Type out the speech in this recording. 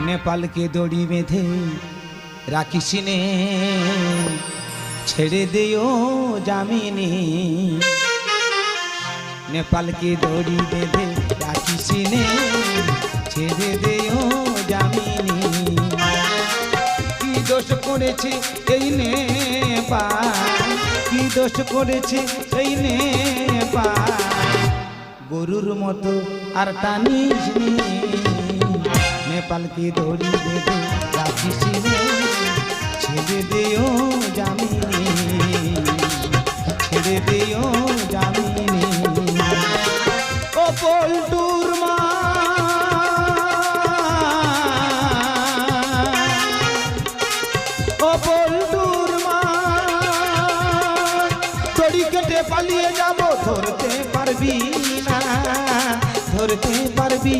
नेपाल के दड़ी बेঁধে রাখিস নে ছেড়ে দিও জামিনী नेपाल के दड़ी बेঁধে রাখিস নে ছেড়ে দিও জামিনী কি দোষ করেছে এই নেপাল কি দোষ করেছে এই নেপাল গরুর মতো আর টানিস নে नेपाल की दड़ी बेঁধে রাখিস নে ছেড়ে দিও জামিনী ছেড়ে দিও জামিনী ও পল্টুর মা ও পল্টুর মা দড়ি কেটে পালিয়ে যাব ধরতে পারবি না ধরতে পারবি